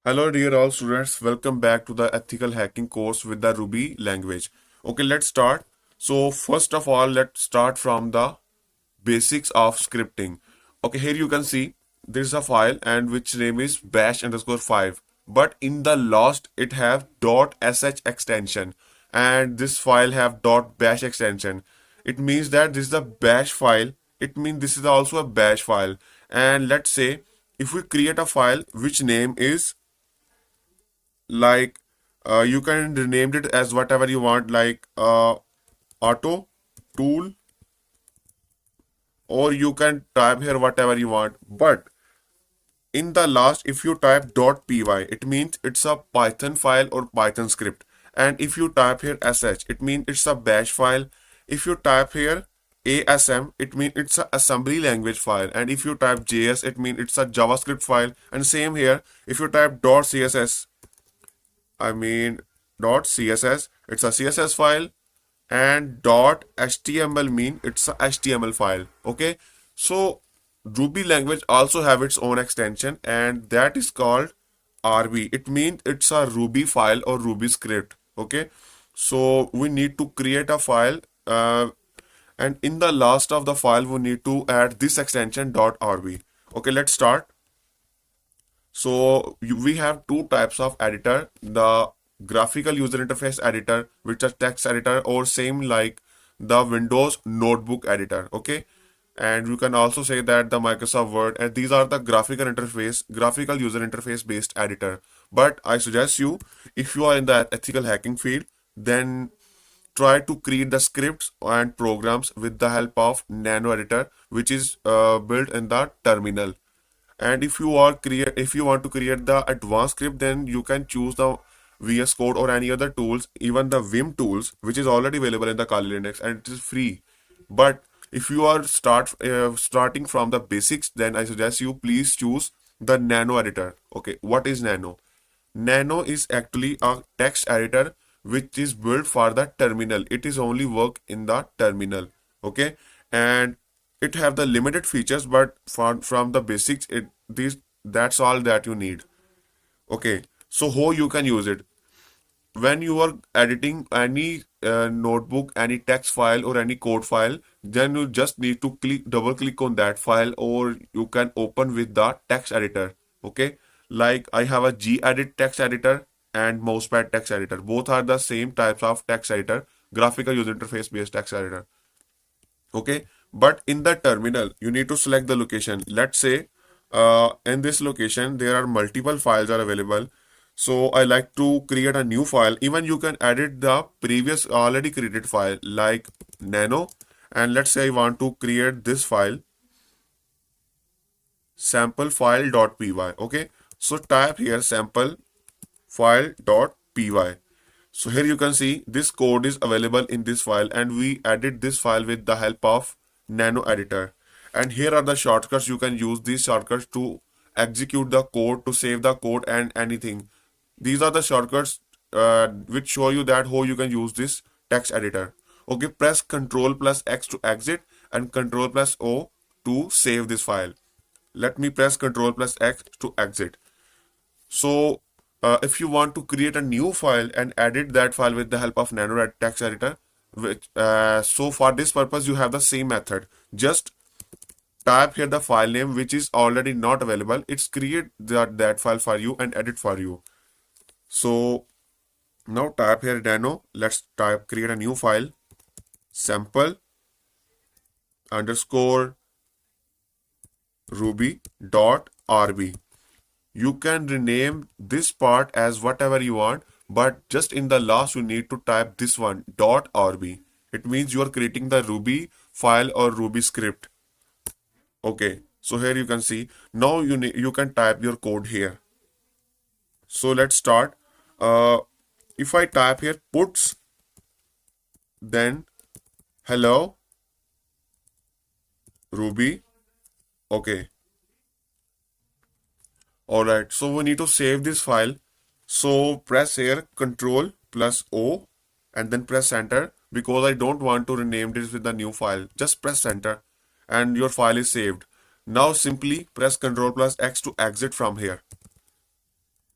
Hello dear all students, welcome back to the ethical hacking course with the Ruby language. Okay, let's start. So first of all, let's start from the basics of scripting. Okay, here you can see there is a file and which name is bash underscore 5. But in the last it have .sh extension and this file have .bash extension. It means that this is the bash file. It means this is also a bash file. And let's say if we create a file which name is like you can rename it as whatever you want like auto tool, or you can type here whatever you want, but in the last if you type .py it means it's a python file or python script, and if you type here sh it means it's a bash file. If you type here asm it means it's a assembly language file, and if you type js it means it's a javascript file, and same here if you type .css I mean .css, it's a CSS file, and .html mean it's a HTML file. Okay, so Ruby language also have its own extension, and that is called RB. It means it's a Ruby file or Ruby script. Okay, so we need to create a file, and in the last of the file we need to add this extension .rb. Okay, let's start. So we have two types of editor, the graphical user interface editor, which is text editor, or same like the Windows notebook editor. Okay. And you can also say that the Microsoft Word, and these are the graphical user interface based editor. But I suggest you, if you are in the ethical hacking field, then try to create the scripts and programs with the help of Nano Editor, which is built in the terminal. And if you want to create the advanced script, then you can choose the VS Code or any other tools, even the Vim tools, which is already available in the Kali Linux and it is free. But if you are starting from the basics, then I suggest you please choose the Nano editor. Okay, what is Nano? Nano is actually a text editor which is built for the terminal. It is only work in the terminal. Okay, and it have the limited features, but from the basics, that's all that you need. Okay, so how you can use it? When you are editing any notebook, any text file or any code file, then you just need to double click on that file, or you can open with the text editor. Okay, like I have a gedit text editor and mousepad text editor. Both are the same types of text editor, graphical user interface based text editor. Okay, but in the terminal you need to select the location. Let's say in this location there are multiple files are available, so I like to create a new file. Even you can edit the previous already created file like nano, and let's say I want to create this file sample file.py. Okay, so type here sample file.py. So here you can see this code is available in this file, and we edit this file with the help of Nano Editor. And here are the shortcuts. You can use these shortcuts to execute the code, to save the code and anything. These are the shortcuts which show you that how you can use this text editor. Okay, press Ctrl plus X to exit and Ctrl plus O to save this file. Let me press Ctrl plus X to exit. So if you want to create a new file and edit that file with the help of Nano text editor, so for this purpose you have the same method. Just type here the file name which is already not available. It's create that file for you and edit for you. So now type here Nano. Let's type create a new file sample underscore ruby.rb. You can rename this part as whatever you want, but just in the last you need to type this one .rb. It means you are creating the Ruby file or Ruby script. Okay, so here you can see now you can type your code here. So let's start. If I type here puts, then hello Ruby. Okay, all right, so we need to save this file. So press here Control plus O and then press enter, because I don't want to rename this with the new file. Just press enter and your file is saved. Now simply press Control plus X to exit from here.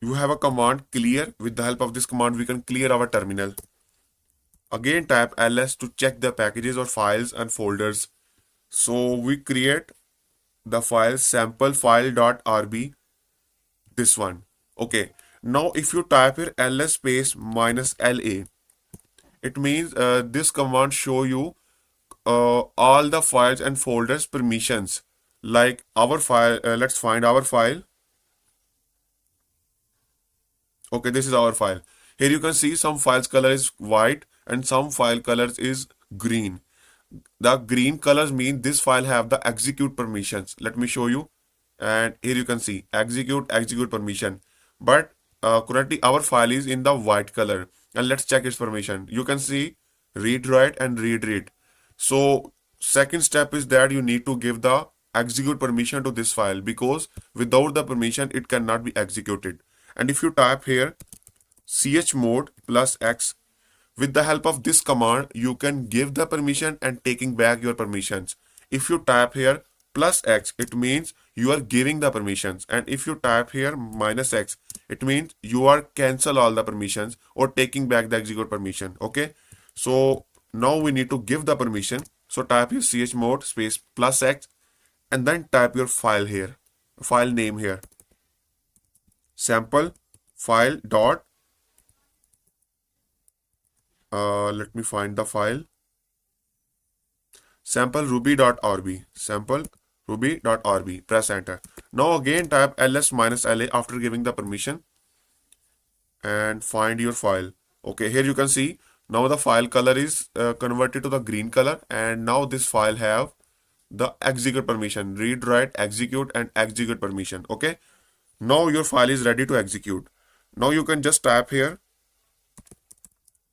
you have a command clear. With the help of this command, we can clear our terminal. Again, type ls to check the packages or files and folders. So we create the file sample file.rb, this one. Okay. Now if you type here ls space minus la, it means this command show you all the files and folders permissions. Like our file, let's find our file. Okay, this is our file. Here you can see some files color is white and some file colors is green. The green colors mean this file have the execute permissions. Let me show you. And here you can see execute permission. But currently our file is in the white color. And let's check its permission. You can see read write and read read. So second step is that you need to give the execute permission to this file, because without the permission it cannot be executed. And if you type here chmod plus x, with the help of this command, you can give the permission and taking back your permissions. If you type here plus x, it means you are giving the permissions. And if you type here minus x, it means you are cancel all the permissions or taking back the execute permission. Okay. So now we need to give the permission. So type here chmod space plus x and then type your file here, file name here, sample file dot let me find the file, sample ruby.rb, sample ruby.rb. Press enter. Now again type ls minus la after giving the permission and find your file. Okay, here you can see now the file color is converted to the green color, and now this file have the execute permission, read write execute and execute permission. Okay, now your file is ready to execute. Now you can just type here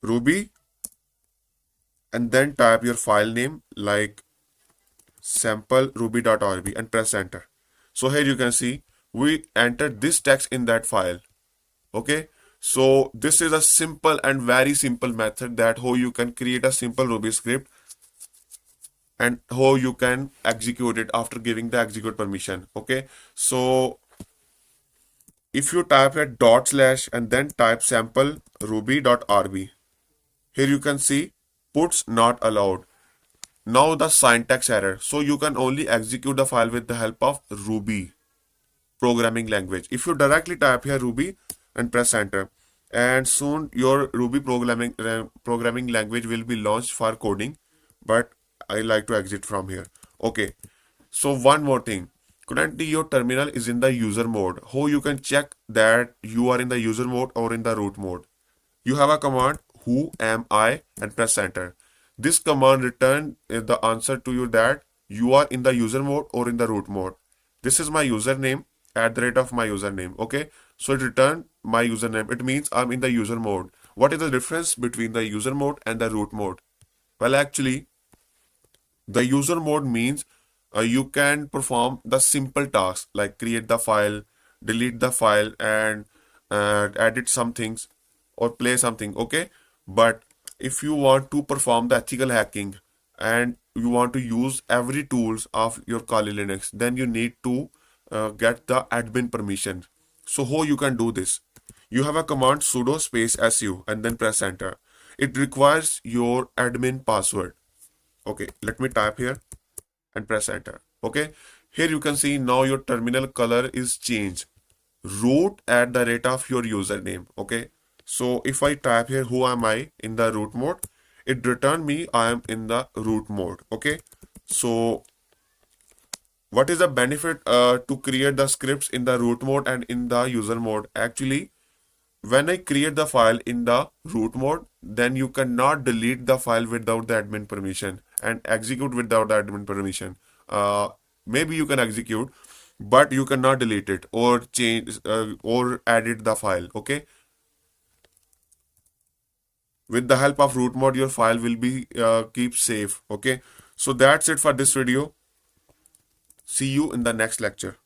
ruby and then type your file name like sample ruby.rb and press enter. So here you can see we entered this text in that file. Okay, so this is a simple and very simple method that how you can create a simple Ruby script and how you can execute it after giving the execute permission. Okay, so if you type a dot slash and then type sample ruby.rb, here you can see puts not allowed. Now the syntax error. So you can only execute the file with the help of Ruby programming language. If you directly type here Ruby and press enter, and soon your Ruby programming language will be launched for coding, but I like to exit from here. Okay, so one more thing. Currently your terminal is in the user mode. How you can check that you are in the user mode or in the root mode? You have a command who am I and press enter. This command return the answer to you that you are in the user mode or in the root mode. This is my username at the rate of my username. Okay, so it returned my username. It means I'm in the user mode. What is the difference between the user mode and the root mode? Well, actually the user mode means you can perform the simple tasks like create the file, delete the file, and edit some things or play something. Okay, but if you want to perform the ethical hacking and you want to use every tools of your Kali Linux, then you need to get the admin permission. So how you can do this? You have a command sudo space su and then press enter. It requires your admin password. Okay, let me type here and press enter. Okay, here you can see now your terminal color is changed. Root at the rate of your username. Okay, so if I type here who am I in the root mode, it return me I am in the root mode. Okay, so what is the benefit to create the scripts in the root mode and in the user mode? Actually, when I create the file in the root mode, then you cannot delete the file without the admin permission and execute without the admin permission. Maybe you can execute, but you cannot delete it or change or edit the file. Okay, with the help of root mode your file will be keep safe. Okay, so that's it for this video. See you in the next lecture.